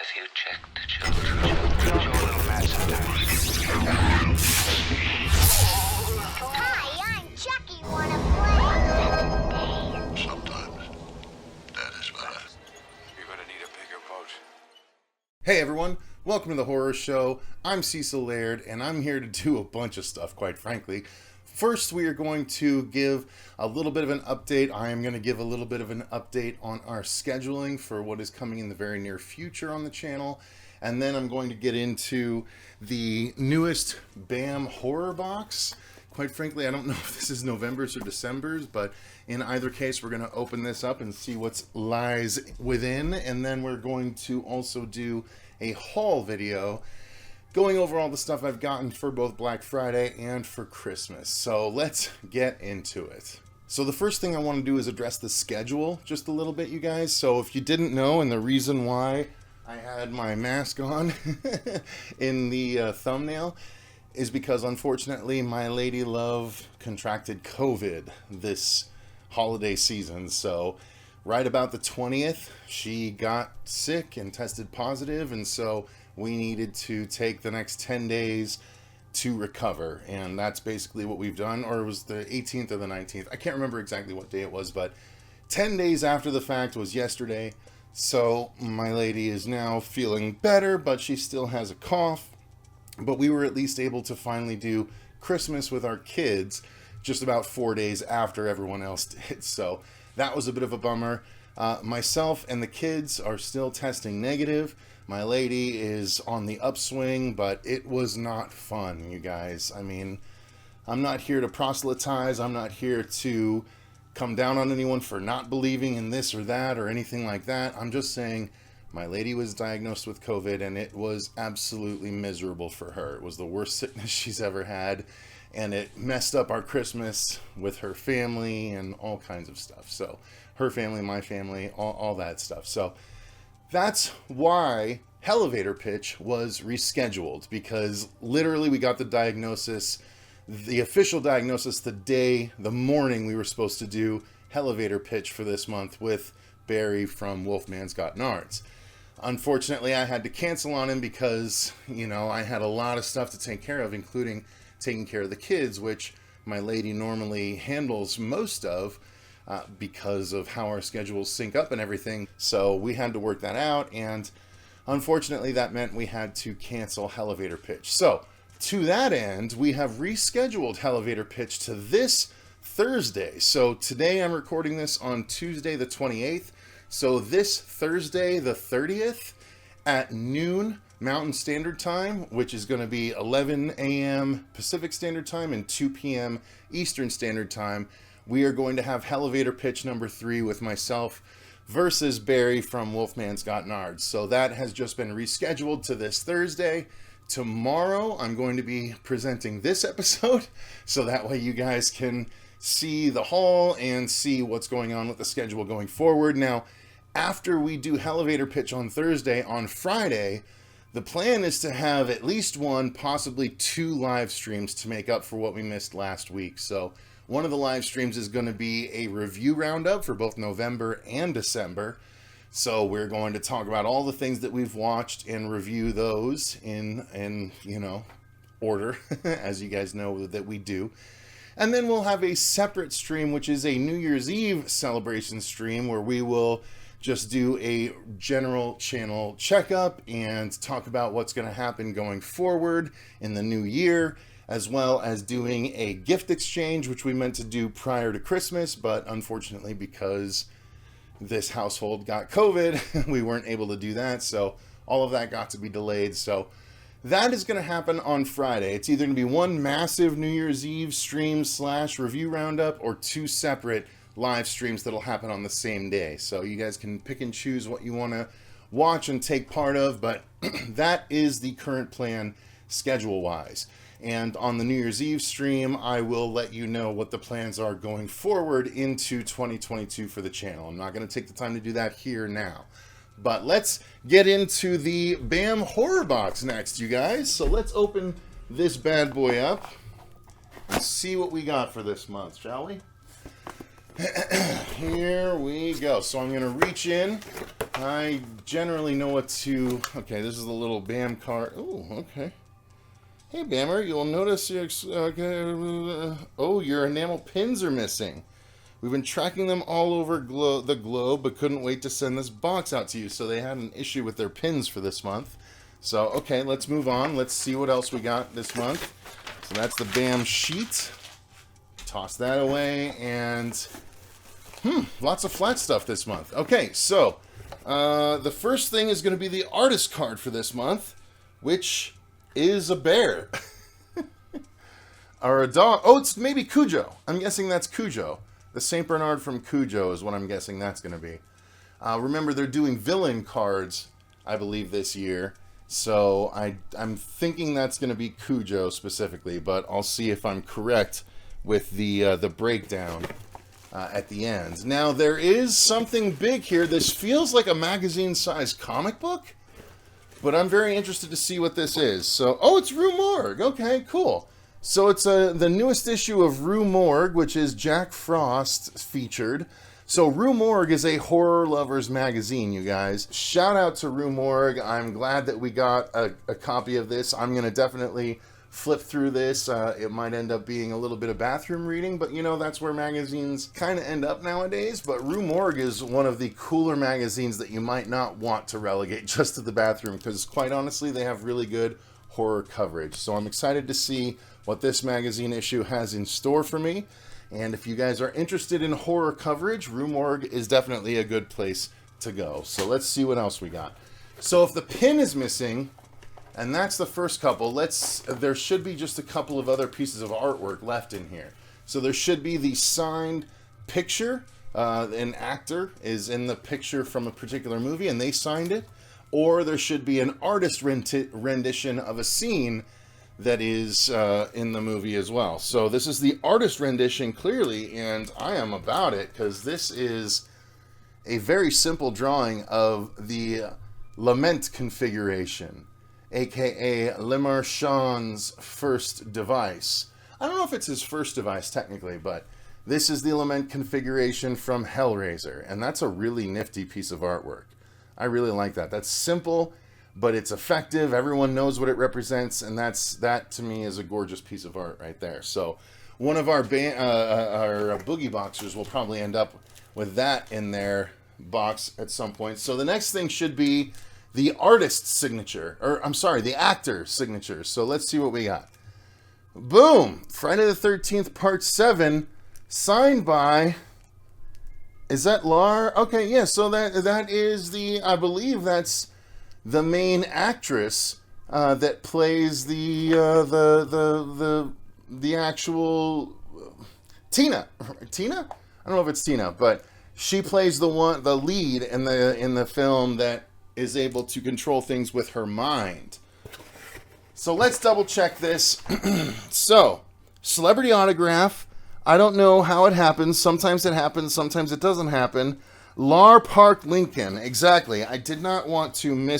Have you checked the children? You're a little mad sometimes. Hi, I'm Chucky. Wanna play? Sometimes that is better. You're gonna need a bigger boat. Hey everyone, welcome to the Horror Show. I'm Cecil, Laird, and I'm here to do a bunch of stuff, quite frankly. First, we are going to give a little bit of an update. I am going to give a little bit of an update on our scheduling for what is coming in the very near future on the channel. And then I'm going to get into the newest BAM horror box. Quite frankly, I don't know if this is November's or December's, but in either case, we're going to open this up and see what lies within. And then we're going to also do a haul video going over all the stuff I've gotten for both Black Friday and for Christmas. So let's get into it. So the first thing I want to do is address the schedule just a little bit, you guys. So if you didn't know, and the reason why I had my mask on in the thumbnail is because unfortunately my lady love contracted COVID this holiday season. So right about the 20th, she got sick and tested positive, and so we needed to take the next 10 days to recover, and that's basically what we've done. Or it was the 18th or the 19th. I can't remember exactly what day it was, but 10 days after the fact was yesterday. So my lady is now feeling better, but she still has a cough. But we were at least able to finally do Christmas with our kids just about 4 days after everyone else did. So that was a bit of a bummer. Myself and the kids are still testing negative. My lady is on the upswing, but it was not fun, you guys. I mean, I'm not here to proselytize. I'm not here to come down on anyone for not believing in this or that or anything like that. I'm just saying my lady was diagnosed with COVID, and it was absolutely miserable for her. It was the worst sickness she's ever had, and it messed up our Christmas with her family and all kinds of stuff. So her family, my family, all that stuff. So that's why Elevator Pitch was rescheduled, because literally we got the diagnosis, the official diagnosis, the morning we were supposed to do Elevator Pitch for this month with Barry from Wolfman's Got Nards. Unfortunately, I had to cancel on him because, you know, I had a lot of stuff to take care of, including taking care of the kids, which my lady normally handles most of. Because of how our schedules sync up and everything. So we had to work that out, and unfortunately that meant we had to cancel Elevator Pitch. So to that end, we have rescheduled Elevator Pitch to this Thursday. So today I'm recording this on Tuesday the 28th. So this Thursday the 30th at noon Mountain Standard Time, which is going to be 11 a.m. Pacific Standard Time and 2 p.m. Eastern Standard Time, we are going to have Elevator Pitch number 3 with myself versus Barry from Wolfman's Got Nards. So that has just been rescheduled to this Thursday. Tomorrow, I'm going to be presenting this episode, so that way you guys can see the haul and see what's going on with the schedule going forward. Now, after we do Elevator Pitch on Thursday, on Friday, the plan is to have at least one, possibly 2 live streams to make up for what we missed last week. So one of the live streams is going to be a review roundup for both November and December. So we're going to talk about all the things that we've watched and review those in order, as you guys know that we do. And then we'll have a separate stream, which is a New Year's Eve celebration stream, where we will just do a general channel checkup and talk about what's going to happen going forward in the new year, as well as doing a gift exchange, which we meant to do prior to Christmas, but unfortunately because this household got COVID, we weren't able to do that, so all of that got to be delayed. So that is going to happen on Friday. It's either going to be one massive New Year's Eve stream / review roundup, or 2 separate live streams that'll happen on the same day. So you guys can pick and choose what you want to watch and take part of, but that is the current plan schedule-wise. And on the New Year's Eve stream, I will let you know what the plans are going forward into 2022 for the channel. I'm not going to take the time to do that here now. But let's get into the BAM horror box next, you guys. So let's open this bad boy up and see what we got for this month, shall we? Here we go. So I'm going to reach in. I generally know what to... Okay, this is the little BAM card. Oh, okay. Hey, Bammer, you'll notice your... Oh, your enamel pins are missing. We've been tracking them all over the globe, but couldn't wait to send this box out to you. So they had an issue with their pins for this month. So, okay, let's move on. Let's see what else we got this month. So that's the BAM sheet. Toss that away, and... lots of flat stuff this month. Okay, so... the first thing is going to be the artist card for this month, which is a bear. Or a dog. Oh, it's maybe Cujo. I'm guessing that's Cujo. The St. Bernard from Cujo is what I'm guessing that's going to be. Remember, they're doing villain cards, I believe, this year. So I'm thinking that's going to be Cujo specifically, but I'll see if I'm correct with the breakdown at the end. Now, there is something big here. This feels like a magazine-sized comic book, but I'm very interested to see what this is. So, oh, it's Rue Morgue. Okay, cool. So it's the newest issue of Rue Morgue, which is Jack Frost featured. So Rue Morgue is a horror lovers magazine, you guys. Shout out to Rue Morgue. I'm glad that we got a copy of this. I'm going to definitely flip through this. It might end up being a little bit of bathroom reading, but you know, that's where magazines kind of end up nowadays. But Rue Morgue is one of the cooler magazines that you might not want to relegate just to the bathroom, because quite honestly, they have really good horror coverage. So I'm excited to see what this magazine issue has in store for me. And if you guys are interested in horror coverage, Rue Morgue is definitely a good place to go. So let's see what else we got. So if the pin is missing, and that's the first couple, there should be just a couple of other pieces of artwork left in here. So there should be the signed picture. An actor is in the picture from a particular movie and they signed it. Or there should be an artist rendition of a scene that is in the movie as well. So this is the artist rendition, clearly, and I am about it, because this is a very simple drawing of the Lament configuration, aka Le Marchand's first device. I don't know if it's his first device technically, but this is the Lament configuration from Hellraiser, and that's a really nifty piece of artwork. I really like that. That's simple, but it's effective. Everyone knows what it represents, and that to me is a gorgeous piece of art right there. So one of our boogie boxers will probably end up with that in their box at some point. So the next thing should be the artist's signature, or I'm sorry, the actor's signature. So let's see what we got. Boom! Friday the 13th, Part 7, signed by... Is that Laird? Okay, yeah, so that is the... I believe that's the main actress that plays the actual... Tina? Tina? I don't know if it's Tina, but she plays the lead in the film that is able to control things with her mind. So let's double check this. So, celebrity autograph. I don't know how it happens. Sometimes it happens, sometimes it doesn't happen. Laird Park Lincoln. Exactly. I did not want to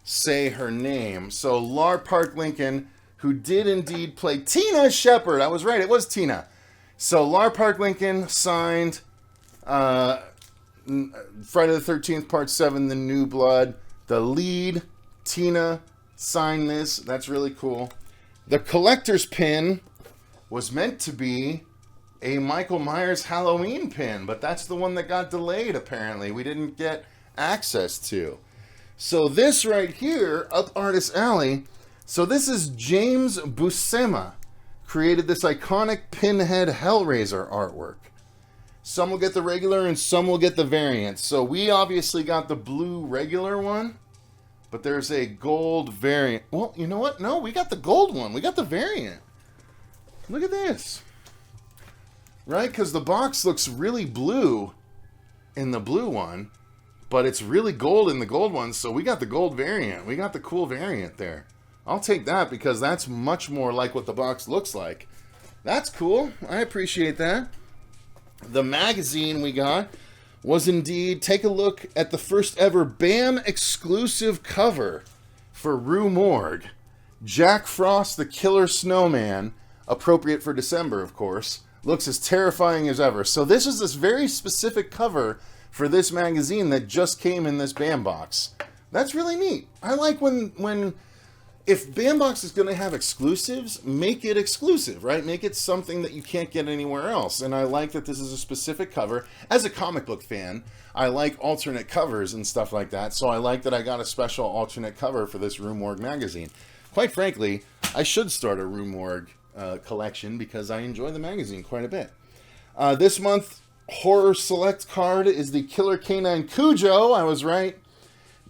say her name. So Laird Park Lincoln, who did indeed play Tina Shepard. I was right, it was Tina. So Laird Park Lincoln signed Friday the 13th, Part 7, The New Blood. The lead, Tina, signed this. That's really cool. The collector's pin was meant to be a Michael Myers Halloween pin, but that's the one that got delayed, apparently. We didn't get access to. So this right here, up Artist Alley, so this is James Buscema, created this iconic Pinhead Hellraiser artwork. Some will get the regular and some will get the variant. So we obviously got the blue regular one, but there's a gold variant. Well, you know what? No, we got the gold one. We got the variant. Look at this. Right? Because the box looks really blue in the blue one, but it's really gold in the gold one, so we got the gold variant. We got the cool variant there. I'll take that because that's much more like what the box looks like. That's cool. I appreciate that. The magazine we got was indeed, take a look at the first ever BAM exclusive cover for Rue Morgue. Jack Frost, the Killer Snowman, appropriate for December, of course, looks as terrifying as ever. So this is this very specific cover for this magazine that just came in this BAM box. That's really neat. I like when if BAM box is going to have exclusives, make it exclusive, right? Make it something that you can't get anywhere else. And I like that this is a specific cover. As a comic book fan, I like alternate covers and stuff like that. So I like that I got a special alternate cover for this Rue Morgue magazine. Quite frankly, I should start a Rue Morgue collection because I enjoy the magazine quite a bit. This month, Horror Select card is the Killer Canine Cujo. I was right.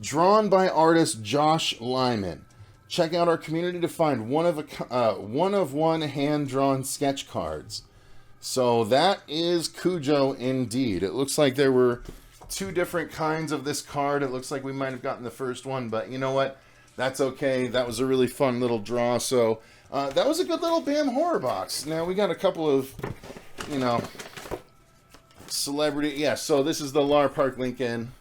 Drawn by artist Josh Lyman. Check out our community to find one of one hand-drawn sketch cards. So that is Cujo indeed. It looks like there were 2 different kinds of this card. It looks like we might have gotten the first one, but you know what? That's okay. That was a really fun little draw. So that was a good little BAM horror box. Now we got a couple of, you know, celebrity. Yeah, so this is the Lar Park Lincoln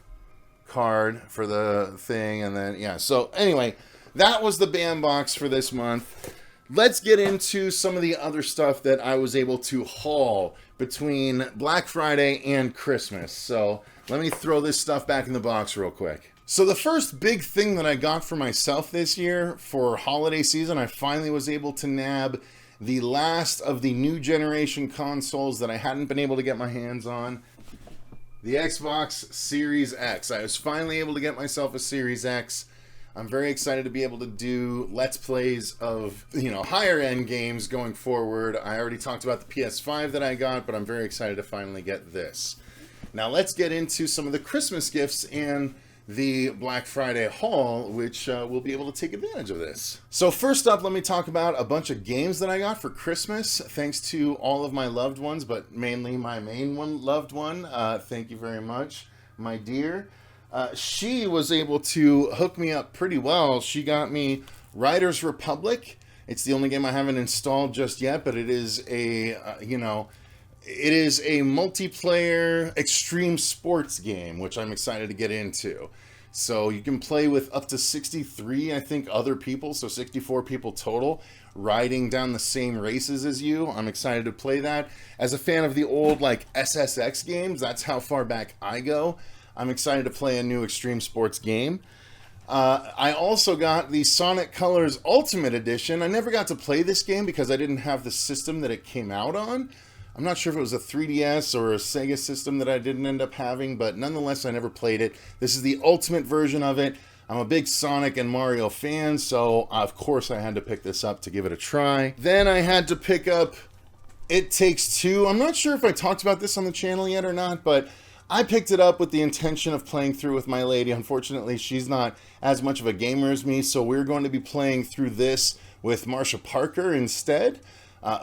card for the thing. And then, yeah. So anyway, that was the BAM box for this month. Let's get into some of the other stuff that I was able to haul between Black Friday and Christmas. So let me throw this stuff back in the box real quick. So the first big thing that I got for myself this year for holiday season, I finally was able to nab the last of the new generation consoles that I hadn't been able to get my hands on. The Xbox Series X. I was finally able to get myself a Series X. I'm very excited to be able to do Let's Plays of, you know, higher end games going forward. I already talked about the PS5 that I got, but I'm very excited to finally get this. Now let's get into some of the Christmas gifts and the Black Friday haul, which we'll be able to take advantage of this. So first up, let me talk about a bunch of games that I got for Christmas, thanks to all of my loved ones, but mainly my main loved one. Thank you very much, my dear. She was able to hook me up pretty well. She got me Riders Republic. It's the only game I haven't installed just yet, but it is a, it is a multiplayer extreme sports game, which I'm excited to get into. So you can play with up to 63, I think, other people, so 64 people total, riding down the same races as you. I'm excited to play that. As a fan of the old, like, SSX games, that's how far back I go. I'm excited to play a new extreme sports game. I also got the Sonic Colors Ultimate Edition. I never got to play this game because I didn't have the system that it came out on. I'm not sure if it was a 3DS or a Sega system that I didn't end up having, but nonetheless, I never played it. This is the ultimate version of it. I'm a big Sonic and Mario fan, so of course I had to pick this up to give it a try. Then I had to pick up It Takes Two. I'm not sure if I talked about this on the channel yet or not, but I picked it up with the intention of playing through with my lady. Unfortunately, she's not as much of a gamer as me, so we're going to be playing through this with Marsha Parker instead.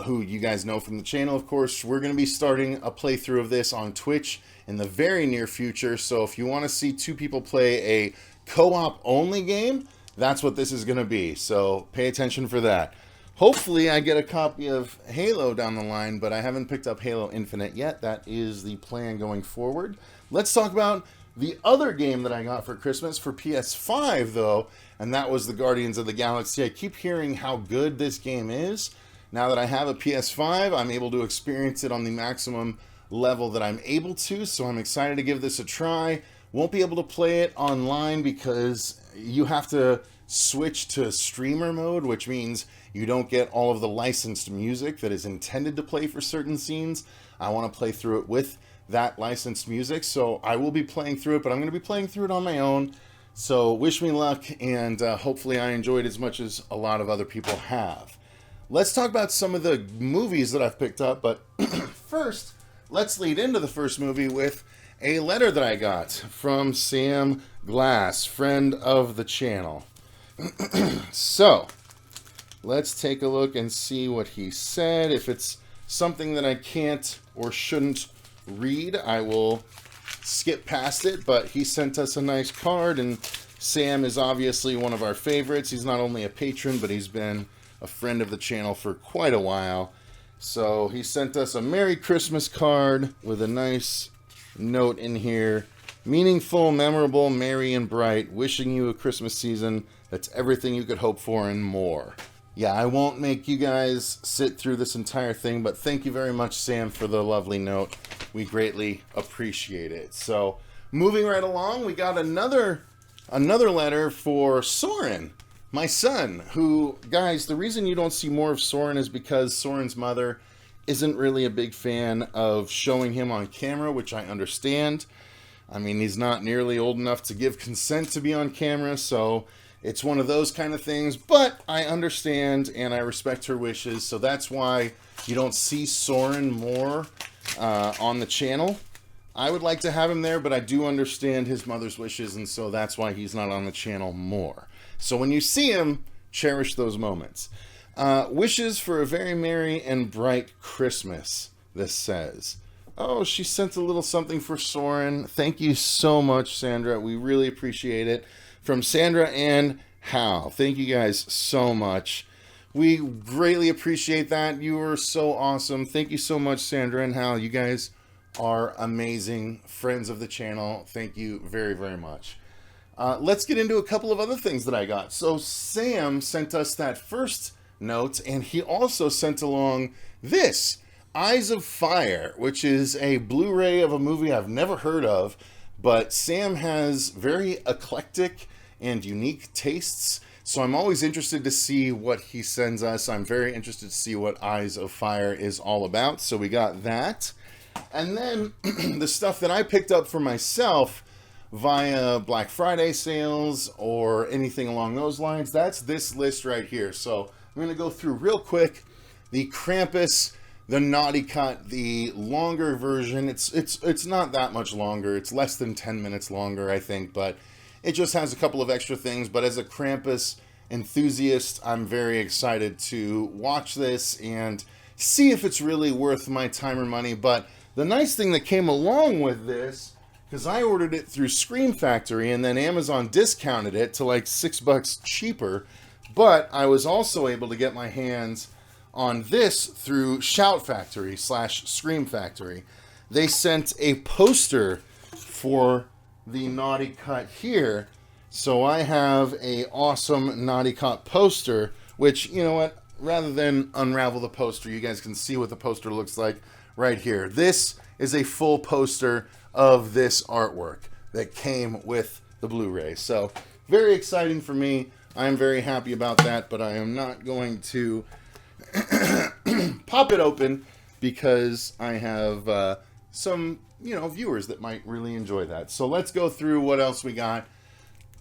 Who you guys know from the channel, of course. We're going to be starting a playthrough of this on Twitch in the very near future. So if you want to see 2 people play a co-op only game, that's what this is going to be. So pay attention for that. Hopefully I get a copy of Halo down the line, but I haven't picked up Halo Infinite yet. That is the plan going forward. Let's talk about the other game that I got for Christmas for PS5, though, and that was the Guardians of the Galaxy. I keep hearing how good this game is. Now that I have a PS5, I'm able to experience it on the maximum level that I'm able to, so I'm excited to give this a try. Won't be able to play it online because you have to switch to streamer mode, which means you don't get all of the licensed music that is intended to play for certain scenes. I want to play through it with that licensed music, so I will be playing through it, but I'm going to be playing through it on my own. So wish me luck, and hopefully I enjoyed as much as a lot of other people have. Let's talk about some of the movies that I've picked up, but first, let's lead into the first movie with a letter that I got from Sam Glass, friend of the channel. So, let's take a look and see what he said. If it's something that I can't or shouldn't read, I will skip past it, but he sent us a nice card, and Sam is obviously one of our favorites. He's not only a patron, but he's been a friend of the channel for quite a while. So he sent us a Merry Christmas card with a nice note in here. Meaningful, memorable, merry, and bright. Wishing you a Christmas season that's everything you could hope for and more. yeah, I won't make you guys sit through this entire thing, but thank you very much, Sam, for the lovely note. We greatly appreciate it. So, moving right along, we got another letter for Soren, my son, who, guys, the reason you don't see more of Soren is because Soren's mother isn't really a big fan of showing him on camera, which I understand. I mean, he's not nearly old enough to give consent to be on camera, so it's one of those kind of things, but I understand and I respect her wishes, so that's why you don't see Soren more on the channel. I would like to have him there, but I do understand his mother's wishes, and so that's why he's not on the channel more. So when you see him, cherish those moments. Wishes for a very merry and bright Christmas, this says. Oh, she sent a little something for Soren. Thank you so much, Sandra. We really appreciate it. From Sandra and Hal. Thank you guys so much. We greatly appreciate that. You are so awesome. Thank you so much, Sandra and Hal. You guys are amazing friends of the channel. Thank you very, very much. Let's get into a couple of other things that I got. So Sam sent us that first note, and he also sent along this, Eyes of Fire, which is a Blu-ray of a movie I've never heard of, but Sam has very eclectic and unique tastes, so I'm always interested to see what he sends us. I'm very interested to see what Eyes of Fire is all about, so we got that. And then the stuff that I picked up for myself via Black Friday sales or anything along those lines, that's this list right here. So I'm going to go through real quick the Krampus, the Naughty Cut, the longer version. It's not that much longer. It's less than 10 minutes longer, I think, but it just has a couple of extra things. But as a Krampus enthusiast, I'm very excited to watch this and see if it's really worth my time or money. But the nice thing that came along with this, because I ordered it through Scream Factory and then Amazon discounted it to like $6 cheaper, but I was also able to get my hands on this through Shout Factory / Scream Factory. They sent a poster for the Naughty Cut here, so I have a awesome Naughty Cut poster, which, you know what, rather than unravel the poster, you guys can see what the poster looks like right here. This is a full poster of this artwork that came with the Blu-ray, so very exciting for me. I'm very happy about that, but I am not going to pop it open because I have some, viewers that might really enjoy that. So let's go through what else we got.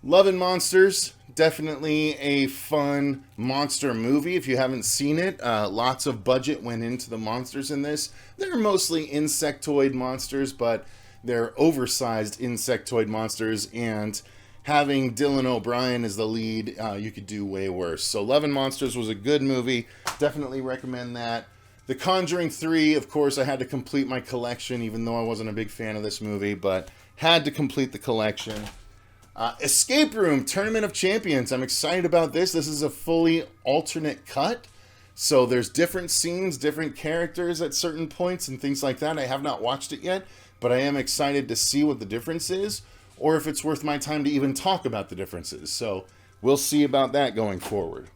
Love and Monsters, definitely a fun monster movie. If you haven't seen it, lots of budget went into the monsters in this. They're mostly insectoid monsters, but they're oversized insectoid monsters, and having Dylan O'Brien as the lead, you could do way worse. So Love and Monsters was a good movie. Definitely recommend that. The Conjuring 3, of course, I had to complete my collection, even though I wasn't a big fan of this movie, but had to complete the collection. Escape Room, Tournament of Champions. I'm excited about this. This is a fully alternate cut. So there's different scenes, different characters at certain points and things like that. I have not watched it yet, but I am excited to see what the difference is, or if it's worth my time to even talk about the differences. So we'll see about that going forward.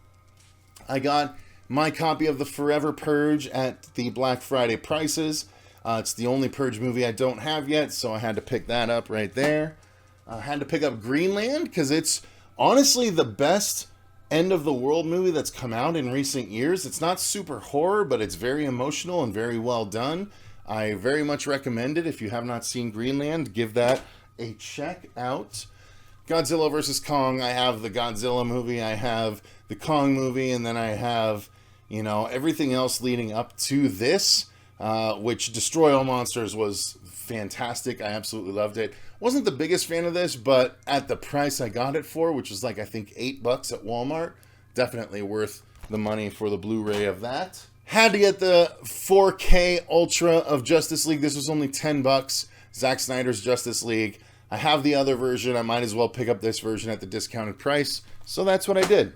I got my copy of The Forever Purge at the Black Friday prices. It's the only Purge movie I don't have yet, so I had to pick that up right there. I had to pick up Greenland because it's honestly the best end-of-the-world movie that's come out in recent years. It's not super horror, but it's very emotional and very well done. I very much recommend it. If you have not seen Greenland, give that a check out. Godzilla vs. Kong, I have the Godzilla movie, I have the Kong movie, and then I have, everything else leading up to this, which Destroy All Monsters was fantastic. I absolutely loved it. Wasn't the biggest fan of this, but at the price I got it for, which was like, I think $8 at Walmart, definitely worth the money for the Blu-ray of that. Had to get the 4K Ultra of Justice League. This was only $10. Zack Snyder's Justice League. I have the other version. I might as well pick up this version at the discounted price. So that's what I did.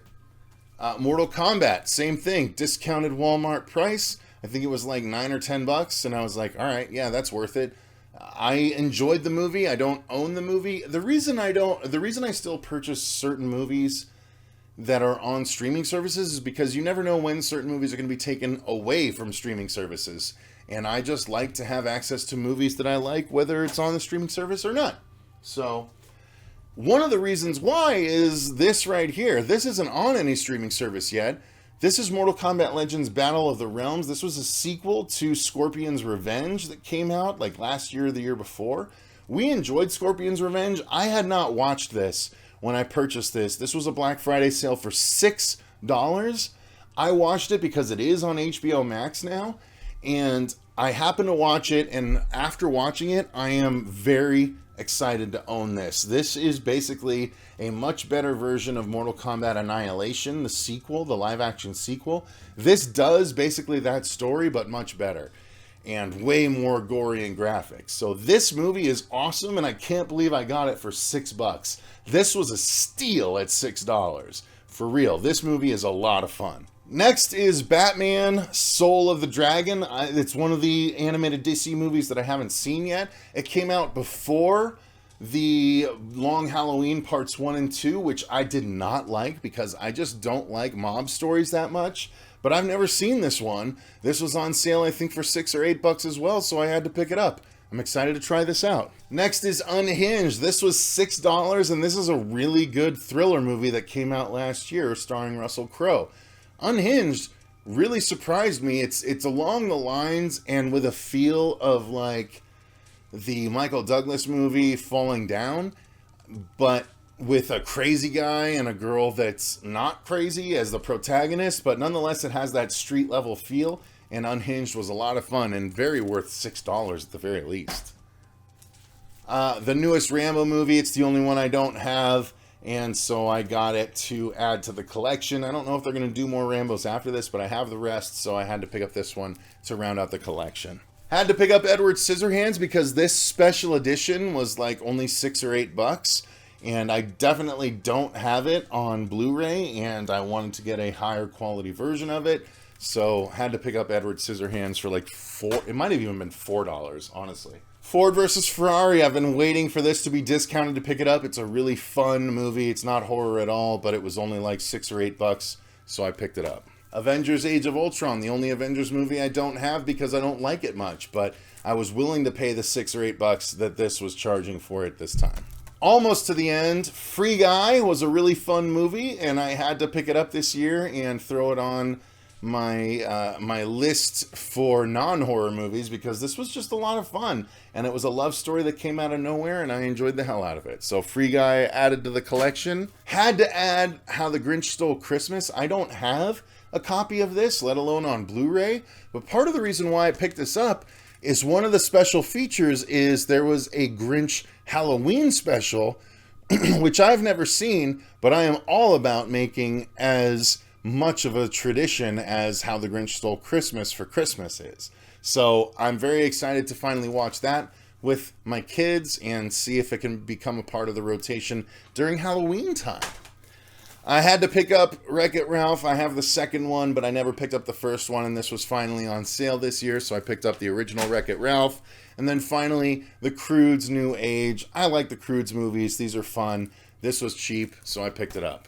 Mortal Kombat, same thing. Discounted Walmart price. I think it was like $9 or $10. And I was like, all right, yeah, that's worth it. I enjoyed the movie. I don't own the movie. The reason I still purchase certain movies that are on streaming services is because you never know when certain movies are going to be taken away from streaming services. And I just like to have access to movies that I like, whether it's on the streaming service or not. So, one of the reasons why is this right here. This isn't on any streaming service yet. This is Mortal Kombat Legends Battle of the Realms. This was a sequel to Scorpion's Revenge that came out like last year or the year before. We enjoyed Scorpion's Revenge. I had not watched this when I purchased this. This was a Black Friday sale for $6. I watched it because it is on HBO Max now, and I happened to watch it, and after watching it, I am very excited to own this. This is basically a much better version of Mortal Kombat Annihilation, the sequel, the live-action sequel. This does basically that story, but much better, and way more gory and graphic. So this movie is awesome, and I can't believe I got it for $6. This was a steal at $6. For real, this movie is a lot of fun. Next is Batman Soul of the Dragon. It's one of the animated DC movies that I haven't seen yet. It came out before the Long Halloween Parts 1 and 2, which I did not like because I just don't like mob stories that much. But I've never seen this one. This was on sale, I think, for $6 or $8 as well, so I had to pick it up. I'm excited to try this out. Next is Unhinged. This was $6, and this is a really good thriller movie that came out last year starring Russell Crowe. Unhinged really surprised me. It's along the lines and with a feel of like the Michael Douglas movie Falling Down, but with a crazy guy and a girl that's not crazy as the protagonist, but nonetheless it has that street level feel, and Unhinged was a lot of fun and very worth $6 at the very least. The newest Rambo movie, it's the only one I don't have, and so I got it to add to the collection. I don't know if they're going to do more Rambos after this, but I have the rest, so I had to pick up this one to round out the collection. Had to pick up Edward Scissorhands because this special edition was like only $6 or $8, and I definitely don't have it on Blu-ray, and I wanted to get a higher quality version of it, so had to pick up Edward Scissorhands for like it might have even been $4, honestly. Ford versus Ferrari, I've been waiting for this to be discounted to pick it up. It's a really fun movie. It's not horror at all, but it was only like $6 or $8, so I picked it up. Avengers Age of Ultron, the only Avengers movie I don't have because I don't like it much, but I was willing to pay the $6 or $8 that this was charging for it this time. Almost to the end, Free Guy was a really fun movie, and I had to pick it up this year and throw it on my list for non-horror movies because this was just a lot of fun, and it was a love story that came out of nowhere, and I enjoyed the hell out of it. So Free Guy added to the collection. Had to add How the Grinch Stole Christmas. I don't have a copy of this, let alone on Blu-ray, but part of the reason why I picked this up is one of the special features is there was a Grinch Halloween special, which I've never seen, but I am all about making as much of a tradition as How the Grinch Stole Christmas for Christmas is. So I'm very excited to finally watch that with my kids and see if it can become a part of the rotation during Halloween time. I had to pick up Wreck-It Ralph. I have the second one, but I never picked up the first one, and this was finally on sale this year, so I picked up the original Wreck-It Ralph. And then finally, The Croods New Age. I like the Croods movies. These are fun. This was cheap, so I picked it up.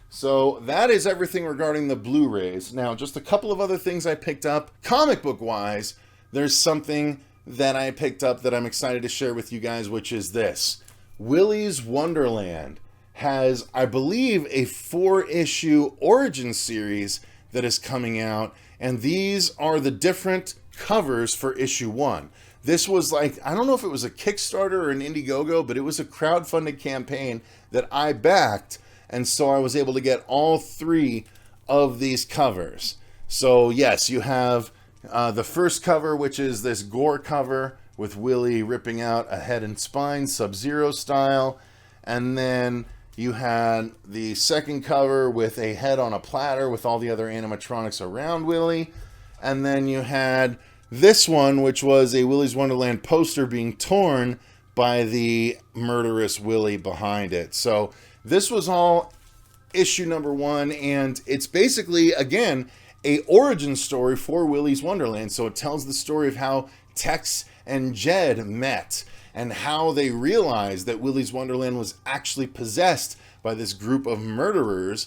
So that is everything regarding the Blu-rays. Now, just a couple of other things I picked up. Comic book-wise, there's something that I picked up that I'm excited to share with you guys, which is this. Willy's Wonderland has, I believe, a 4-issue origin series that is coming out, and these are the different covers for issue 1. This was like, I don't know if it was a Kickstarter or an Indiegogo, but it was a crowdfunded campaign that I backed, and so I was able to get all 3 of these covers. So yes, you have the first cover, which is this gore cover with Willy ripping out a head and spine, Sub-Zero style, and then you had the second cover with a head on a platter with all the other animatronics around Willy. And then you had this one, which was a Willy's Wonderland poster being torn by the murderous Willy behind it. So this was all issue number 1, and it's basically, again, a origin story for Willy's Wonderland. So it tells the story of how Tex and Jed met, and how they realized that Willy's Wonderland was actually possessed by this group of murderers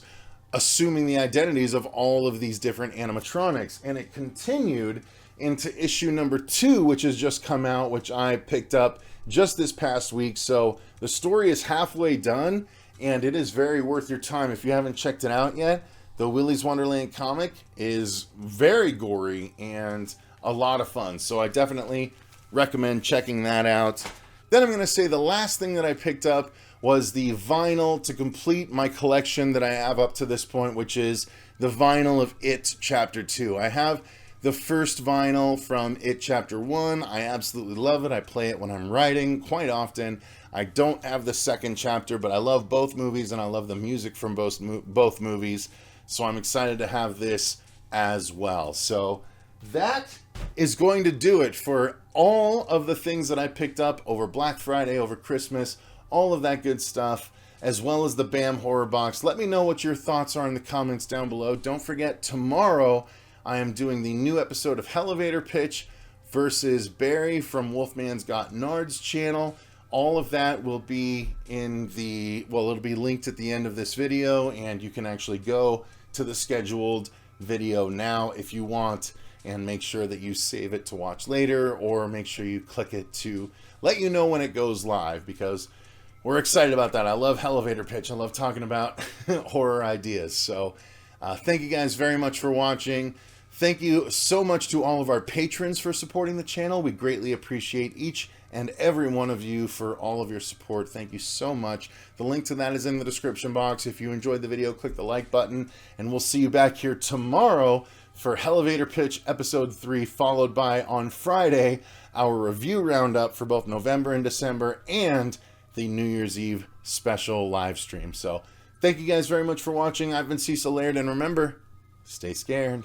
assuming the identities of all of these different animatronics. And it continued into issue number 2, which has just come out, which I picked up just this past week. So the story is halfway done, and it is very worth your time. If you haven't checked it out yet, the Willy's Wonderland comic is very gory and a lot of fun. So I definitely recommend checking that out. Then I'm going to say the last thing that I picked up was the vinyl to complete my collection that I have up to this point, which is the vinyl of It Chapter 2. I have the first vinyl from It Chapter 1. I absolutely love it. I play it when I'm writing quite often. I don't have the second chapter, but I love both movies and I love the music from both movies. So I'm excited to have this as well. So that is going to do it for all of the things that I picked up over Black Friday, over Christmas, all of that good stuff, as well as the BAM Horror Box. Let me know what your thoughts are in the comments down below. Don't forget, tomorrow I am doing the new episode of Elevator Pitch versus Barry from Wolfman's Got Nards channel. All of that will be in the, well, it'll be linked at the end of this video, and you can actually go to the scheduled video now if you want, and make sure that you save it to watch later, or make sure you click it to let you know when it goes live, because we're excited about that. I love Elevator Pitch. I love talking about horror ideas. So thank you guys very much for watching. Thank you so much to all of our patrons for supporting the channel. We greatly appreciate each and every one of you for all of your support. Thank you so much. The link to that is in the description box. If you enjoyed the video, click the like button, and we'll see you back here tomorrow for Elevator Pitch Episode 3, followed by, on Friday, our review roundup for both November and December, and the New Year's Eve special live stream. So thank you guys very much for watching. I've been Cecil Laird, and remember, stay scared.